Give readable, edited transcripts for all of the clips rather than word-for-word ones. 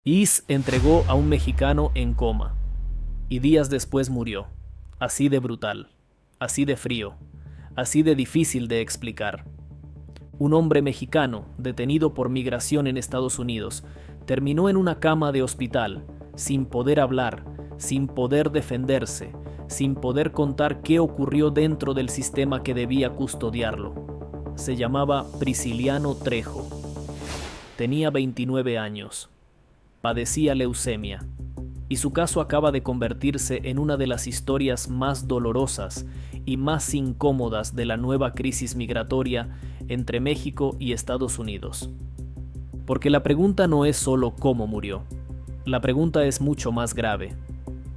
Is entregó a un mexicano en coma y días después murió, así de brutal, así de frío, así de difícil de explicar. Un hombre mexicano, detenido por migración en Estados Unidos, terminó en una cama de hospital, sin poder hablar, sin poder defenderse, sin poder contar qué ocurrió dentro del sistema que debía custodiarlo. Se llamaba Prisciliano Trejo. Tenía 29 años. Padecía leucemia, y su caso acaba de convertirse en una de las historias más dolorosas y más incómodas de la nueva crisis migratoria entre México y Estados Unidos. Porque la pregunta no es solo cómo murió, la pregunta es mucho más grave.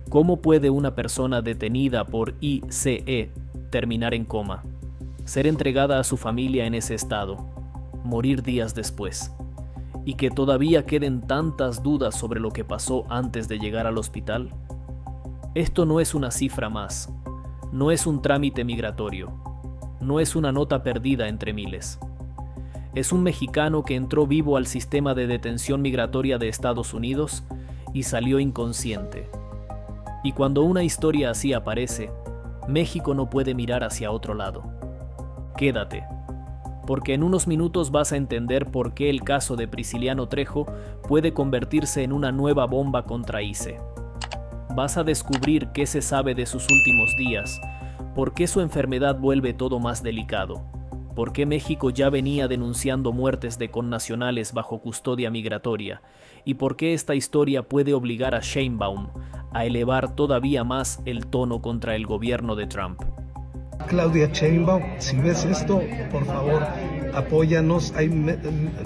¿Cómo puede una persona detenida por ICE terminar en coma, ser entregada a su familia en ese estado, morir días después? ¿Y que todavía queden tantas dudas sobre lo que pasó antes de llegar al hospital? Esto no es una cifra más, no es un trámite migratorio, no es una nota perdida entre miles. Es un mexicano que entró vivo al sistema de detención migratoria de Estados Unidos y salió inconsciente. Y cuando una historia así aparece, México no puede mirar hacia otro lado. Quédate, porque en unos minutos vas a entender por qué el caso de Prisciliano Trejo puede convertirse en una nueva bomba contra ICE. Vas a descubrir qué se sabe de sus últimos días, por qué su enfermedad vuelve todo más delicado, por qué México ya venía denunciando muertes de connacionales bajo custodia migratoria, y por qué esta historia puede obligar a Sheinbaum a elevar todavía más el tono contra el gobierno de Trump. Claudia Sheinbaum, si ves esto, por favor, apóyanos.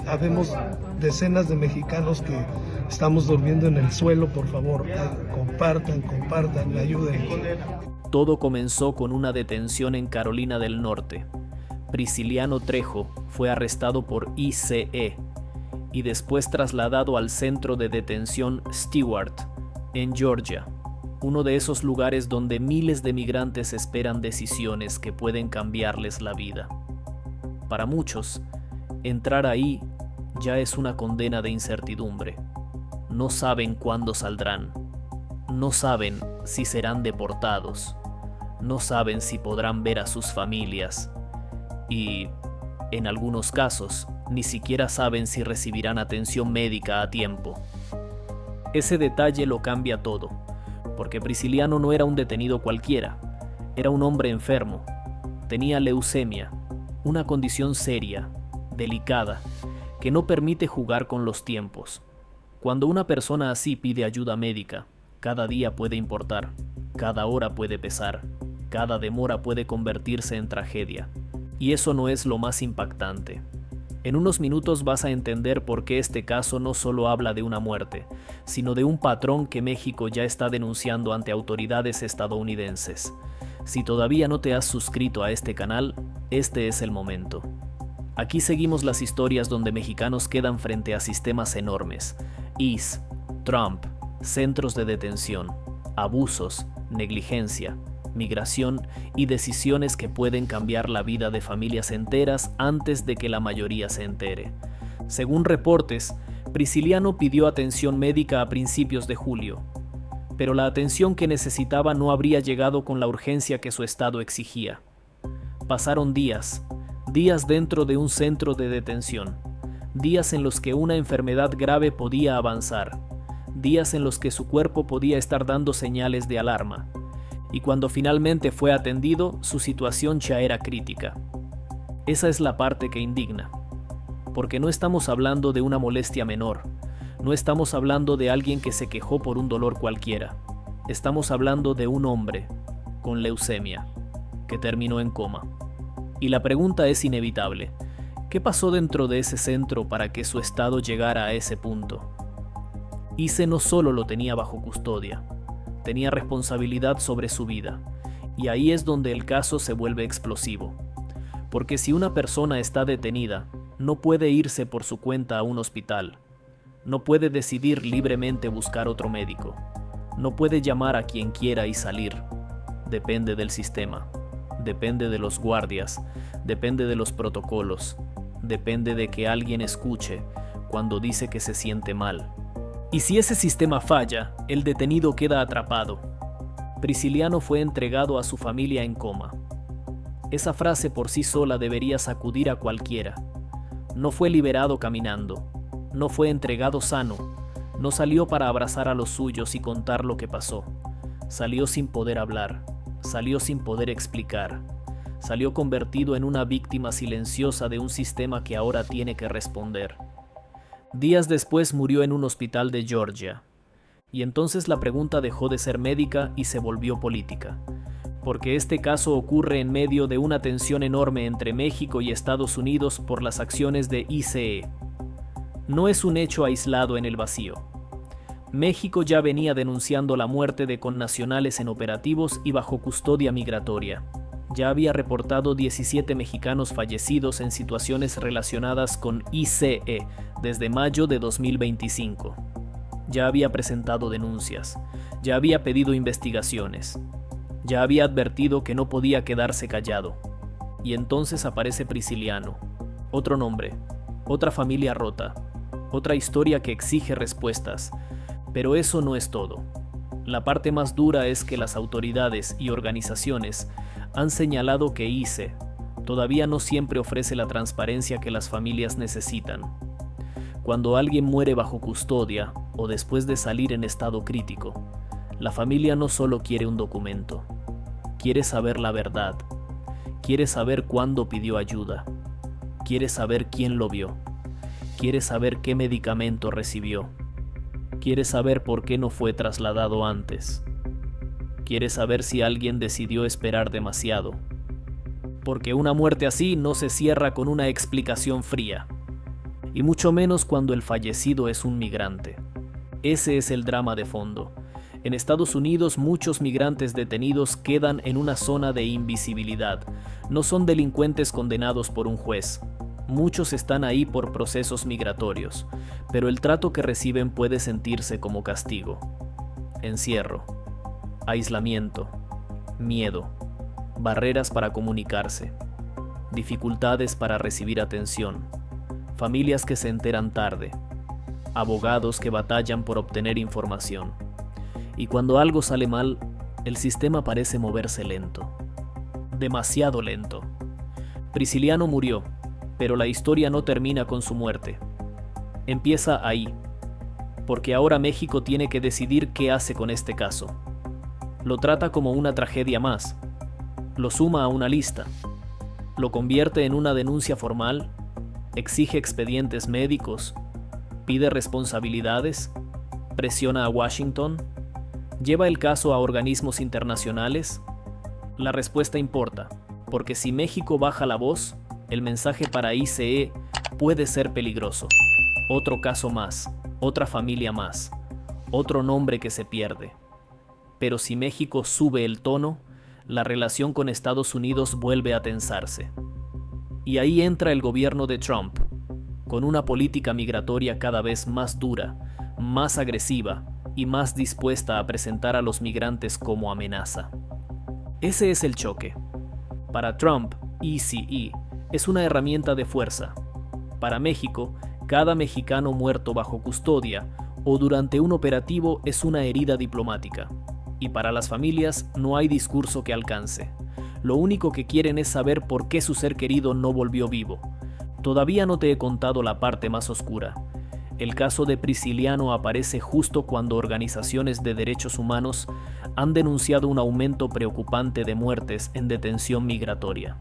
Habemos decenas de mexicanos que estamos durmiendo en el suelo, por favor, compartan, ayuden. Todo comenzó con una detención en Carolina del Norte. Prisciliano Trejo fue arrestado por ICE y después trasladado al centro de detención Stewart, en Georgia. Uno de esos lugares donde miles de migrantes esperan decisiones que pueden cambiarles la vida. Para muchos, entrar ahí ya es una condena de incertidumbre. No saben cuándo saldrán. No saben si serán deportados. No saben si podrán ver a sus familias. Y, en algunos casos, ni siquiera saben si recibirán atención médica a tiempo. Ese detalle lo cambia todo. Porque Prisciliano no era un detenido cualquiera, era un hombre enfermo, tenía leucemia, una condición seria, delicada, que no permite jugar con los tiempos. Cuando una persona así pide ayuda médica, cada día puede importar, cada hora puede pesar, cada demora puede convertirse en tragedia. Y eso no es lo más impactante. En unos minutos vas a entender por qué este caso no solo habla de una muerte, sino de un patrón que México ya está denunciando ante autoridades estadounidenses. Si todavía no te has suscrito a este canal, este es el momento. Aquí seguimos las historias donde mexicanos quedan frente a sistemas enormes: ICE, Trump, centros de detención, abusos, negligencia, migración y decisiones que pueden cambiar la vida de familias enteras antes de que la mayoría se entere. Según reportes, Prisciliano pidió atención médica a principios de julio, pero la atención que necesitaba no habría llegado con la urgencia que su estado exigía. Pasaron días dentro de un centro de detención, días en los que una enfermedad grave podía avanzar, días en los que su cuerpo podía estar dando señales de alarma. Y cuando finalmente fue atendido, su situación ya era crítica. Esa es la parte que indigna, porque no estamos hablando de una molestia menor, no estamos hablando de alguien que se quejó por un dolor cualquiera, estamos hablando de un hombre con leucemia, que terminó en coma. Y la pregunta es inevitable: ¿qué pasó dentro de ese centro para que su estado llegara a ese punto? ICE no solo lo tenía bajo custodia, tenía responsabilidad sobre su vida, y ahí es donde el caso se vuelve explosivo. Porque si una persona está detenida, no puede irse por su cuenta a un hospital, no puede decidir libremente buscar otro médico, no puede llamar a quien quiera y salir. Depende del sistema, depende de los guardias, depende de los protocolos, depende de que alguien escuche cuando dice que se siente mal. Y si ese sistema falla, el detenido queda atrapado. Prisciliano fue entregado a su familia en coma. Esa frase por sí sola debería sacudir a cualquiera. No fue liberado caminando, no fue entregado sano, no salió para abrazar a los suyos y contar lo que pasó. Salió sin poder hablar, salió sin poder explicar. Salió convertido en una víctima silenciosa de un sistema que ahora tiene que responder. Días después murió en un hospital de Georgia. Y entonces la pregunta dejó de ser médica y se volvió política. Porque este caso ocurre en medio de una tensión enorme entre México y Estados Unidos por las acciones de ICE. No es un hecho aislado en el vacío. México ya venía denunciando la muerte de connacionales en operativos y bajo custodia migratoria. Ya había reportado 17 mexicanos fallecidos en situaciones relacionadas con ICE desde mayo de 2025. Ya había presentado denuncias, ya había pedido investigaciones, ya había advertido que no podía quedarse callado. Y entonces aparece Prisciliano, otro nombre, otra familia rota, otra historia que exige respuestas. Pero eso no es todo. La parte más dura es que las autoridades y organizaciones han señalado que ICE todavía no siempre ofrece la transparencia que las familias necesitan. Cuando alguien muere bajo custodia o después de salir en estado crítico, la familia no solo quiere un documento, quiere saber la verdad, quiere saber cuándo pidió ayuda, quiere saber quién lo vio, quiere saber qué medicamento recibió, quiere saber por qué no fue trasladado antes. Quiere saber si alguien decidió esperar demasiado. Porque una muerte así no se cierra con una explicación fría. Y mucho menos cuando el fallecido es un migrante. Ese es el drama de fondo. En Estados Unidos muchos migrantes detenidos quedan en una zona de invisibilidad. No son delincuentes condenados por un juez. Muchos están ahí por procesos migratorios, pero el trato que reciben puede sentirse como castigo. Encierro, aislamiento, miedo, barreras para comunicarse, dificultades para recibir atención, familias que se enteran tarde, abogados que batallan por obtener información. Y cuando algo sale mal, el sistema parece moverse lento, demasiado lento. Prisciliano murió, pero la historia no termina con su muerte. Empieza ahí, porque ahora México tiene que decidir qué hace con este caso. Lo trata como una tragedia más, lo suma a una lista, lo convierte en una denuncia formal, exige expedientes médicos, pide responsabilidades, presiona a Washington, lleva el caso a organismos internacionales. La respuesta importa, porque si México baja la voz, el mensaje para ICE puede ser peligroso. Otro caso más, otra familia más, otro nombre que se pierde. Pero si México sube el tono, la relación con Estados Unidos vuelve a tensarse. Y ahí entra el gobierno de Trump, con una política migratoria cada vez más dura, más agresiva y más dispuesta a presentar a los migrantes como amenaza. Ese es el choque. Para Trump, ICE es una herramienta de fuerza. Para México, cada mexicano muerto bajo custodia o durante un operativo es una herida diplomática. Y para las familias no hay discurso que alcance. Lo único que quieren es saber por qué su ser querido no volvió vivo. Todavía no te he contado la parte más oscura. El caso de Prisciliano aparece justo cuando organizaciones de derechos humanos han denunciado un aumento preocupante de muertes en detención migratoria.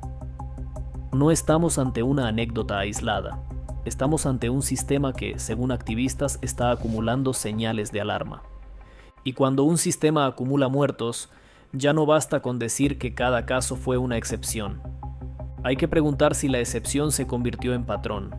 No estamos ante una anécdota aislada. Estamos ante un sistema que, según activistas, está acumulando señales de alarma. Y cuando un sistema acumula muertos, ya no basta con decir que cada caso fue una excepción. Hay que preguntar si la excepción se convirtió en patrón.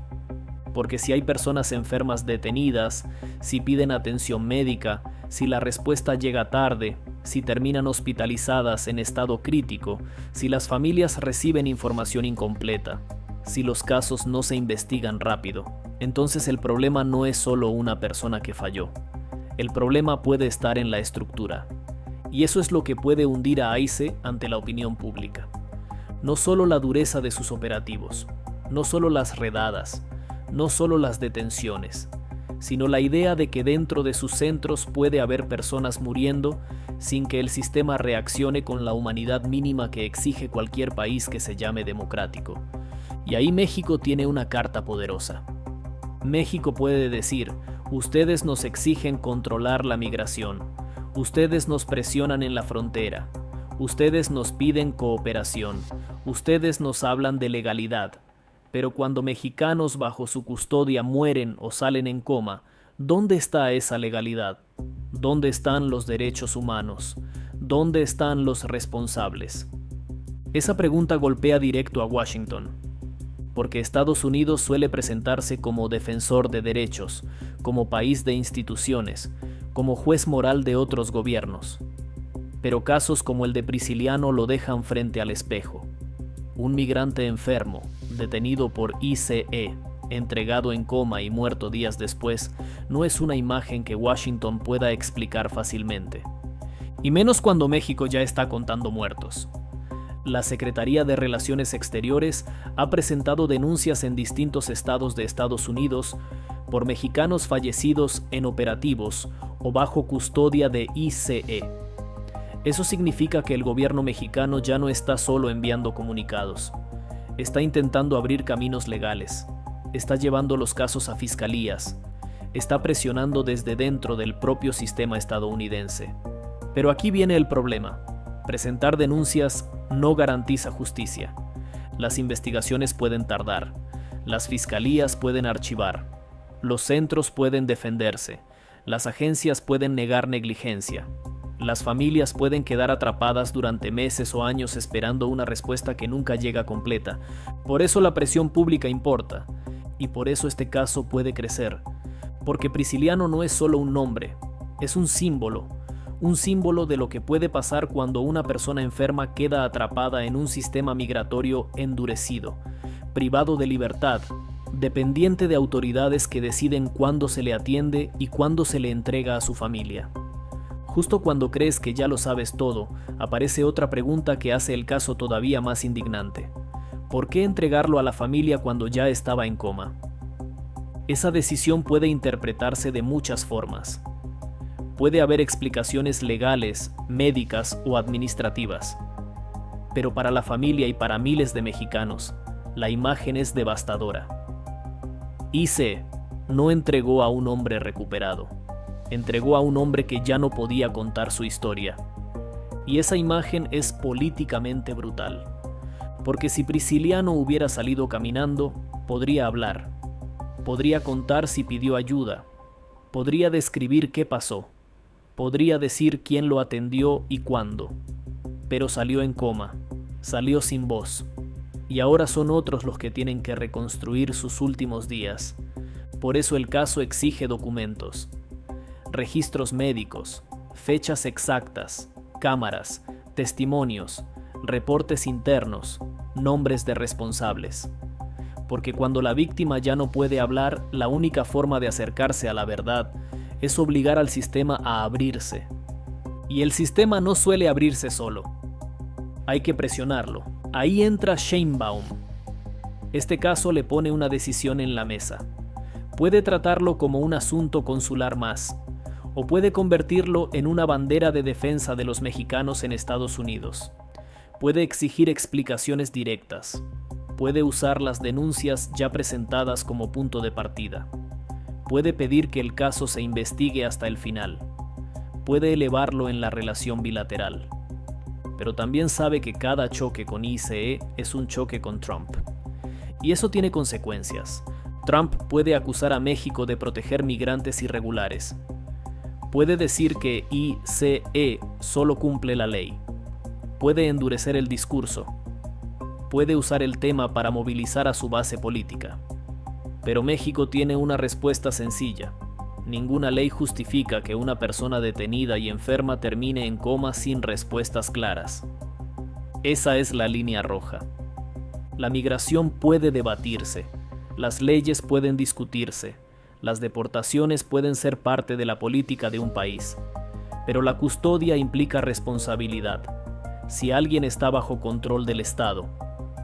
Porque si hay personas enfermas detenidas, si piden atención médica, si la respuesta llega tarde, si terminan hospitalizadas en estado crítico, si las familias reciben información incompleta, si los casos no se investigan rápido, entonces el problema no es solo una persona que falló. El problema puede estar en la estructura. Y eso es lo que puede hundir a ICE ante la opinión pública. No solo la dureza de sus operativos, no solo las redadas, no solo las detenciones, sino la idea de que dentro de sus centros puede haber personas muriendo sin que el sistema reaccione con la humanidad mínima que exige cualquier país que se llame democrático. Y ahí México tiene una carta poderosa. México puede decir: ustedes nos exigen controlar la migración, ustedes nos presionan en la frontera, ustedes nos piden cooperación, ustedes nos hablan de legalidad, pero cuando mexicanos bajo su custodia mueren o salen en coma, ¿dónde está esa legalidad? ¿Dónde están los derechos humanos? ¿Dónde están los responsables? Esa pregunta golpea directo a Washington, porque Estados Unidos suele presentarse como defensor de derechos, como país de instituciones, como juez moral de otros gobiernos. Pero casos como el de Prisciliano lo dejan frente al espejo. Un migrante enfermo, detenido por ICE, entregado en coma y muerto días después, no es una imagen que Washington pueda explicar fácilmente. Y menos cuando México ya está contando muertos. La Secretaría de Relaciones Exteriores ha presentado denuncias en distintos estados de Estados Unidos por mexicanos fallecidos en operativos o bajo custodia de ICE. Eso significa que el gobierno mexicano ya no está solo enviando comunicados. Está intentando abrir caminos legales. Está llevando los casos a fiscalías. Está presionando desde dentro del propio sistema estadounidense. Pero aquí viene el problema. Presentar denuncias no garantiza justicia. Las investigaciones pueden tardar. Las fiscalías pueden archivar. Los centros pueden defenderse. Las agencias pueden negar negligencia. Las familias pueden quedar atrapadas durante meses o años esperando una respuesta que nunca llega completa. Por eso la presión pública importa. Y por eso este caso puede crecer. Porque Prisciliano no es solo un nombre, es un símbolo de lo que puede pasar cuando una persona enferma queda atrapada en un sistema migratorio endurecido, privado de libertad, dependiente de autoridades que deciden cuándo se le atiende y cuándo se le entrega a su familia. Justo cuando crees que ya lo sabes todo, aparece otra pregunta que hace el caso todavía más indignante. ¿Por qué entregarlo a la familia cuando ya estaba en coma? Esa decisión puede interpretarse de muchas formas. Puede haber explicaciones legales, médicas o administrativas. Pero para la familia y para miles de mexicanos, la imagen es devastadora. ICE no entregó a un hombre recuperado. Entregó a un hombre que ya no podía contar su historia. Y esa imagen es políticamente brutal. Porque si Prisciliano hubiera salido caminando, podría hablar. Podría contar si pidió ayuda. Podría describir qué pasó. Podría decir quién lo atendió y cuándo. Pero salió en coma. Salió sin voz. Y ahora son otros los que tienen que reconstruir sus últimos días. Por eso el caso exige documentos. Registros médicos, fechas exactas, cámaras, testimonios, reportes internos, nombres de responsables. Porque cuando la víctima ya no puede hablar, la única forma de acercarse a la verdad es obligar al sistema a abrirse. Y el sistema no suele abrirse solo. Hay que presionarlo. Ahí entra Sheinbaum. Este caso le pone una decisión en la mesa. Puede tratarlo como un asunto consular más, o puede convertirlo en una bandera de defensa de los mexicanos en Estados Unidos. Puede exigir explicaciones directas. Puede usar las denuncias ya presentadas como punto de partida. Puede pedir que el caso se investigue hasta el final. Puede elevarlo en la relación bilateral. Pero también sabe que cada choque con ICE es un choque con Trump. Y eso tiene consecuencias. Trump puede acusar a México de proteger migrantes irregulares. Puede decir que ICE solo cumple la ley. Puede endurecer el discurso. Puede usar el tema para movilizar a su base política. Pero México tiene una respuesta sencilla. Ninguna ley justifica que una persona detenida y enferma termine en coma sin respuestas claras. Esa es la línea roja. La migración puede debatirse. Las leyes pueden discutirse. Las deportaciones pueden ser parte de la política de un país. Pero la custodia implica responsabilidad. Si alguien está bajo control del Estado,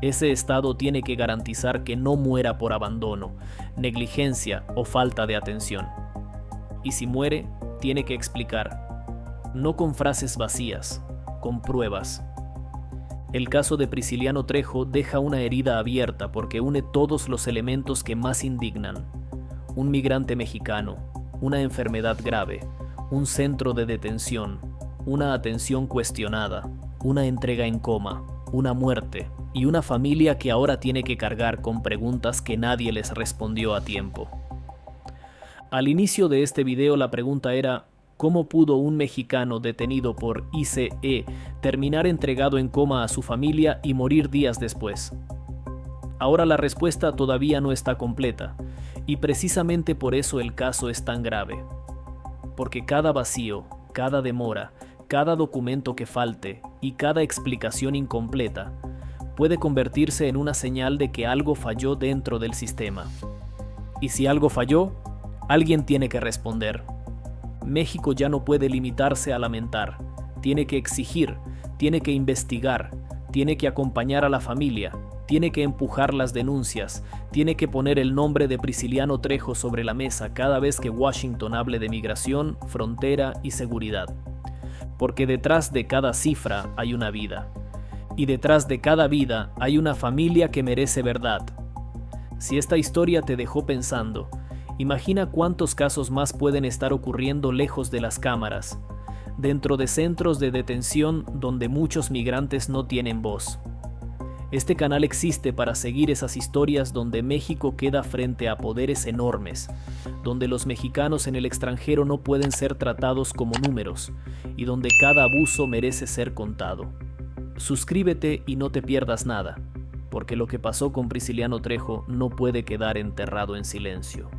ese Estado tiene que garantizar que no muera por abandono, negligencia o falta de atención. y si muere, tiene que explicar. No con frases vacías, con pruebas. El caso de Prisciliano Trejo deja una herida abierta porque une todos los elementos que más indignan. Un migrante mexicano, una enfermedad grave, un centro de detención, una atención cuestionada, una entrega en coma, una muerte y una familia que ahora tiene que cargar con preguntas que nadie les respondió a tiempo. Al inicio de este video la pregunta era: ¿cómo pudo un mexicano detenido por ICE terminar entregado en coma a su familia y morir días después? Ahora la respuesta todavía no está completa, y precisamente por eso el caso es tan grave. Porque cada vacío, cada demora, cada documento que falte y cada explicación incompleta puede convertirse en una señal de que algo falló dentro del sistema. Y si algo falló, alguien tiene que responder. México ya no puede limitarse a lamentar, tiene que exigir, tiene que investigar, tiene que acompañar a la familia, tiene que empujar las denuncias, tiene que poner el nombre de Prisciliano Trejo sobre la mesa cada vez que Washington hable de migración, frontera y seguridad. Porque detrás de cada cifra hay una vida, y detrás de cada vida hay una familia que merece verdad. Si esta historia te dejó pensando, imagina cuántos casos más pueden estar ocurriendo lejos de las cámaras, dentro de centros de detención donde muchos migrantes no tienen voz. Este canal existe para seguir esas historias donde México queda frente a poderes enormes, donde los mexicanos en el extranjero no pueden ser tratados como números y donde cada abuso merece ser contado. Suscríbete y no te pierdas nada, porque lo que pasó con Prisciliano Trejo no puede quedar enterrado en silencio.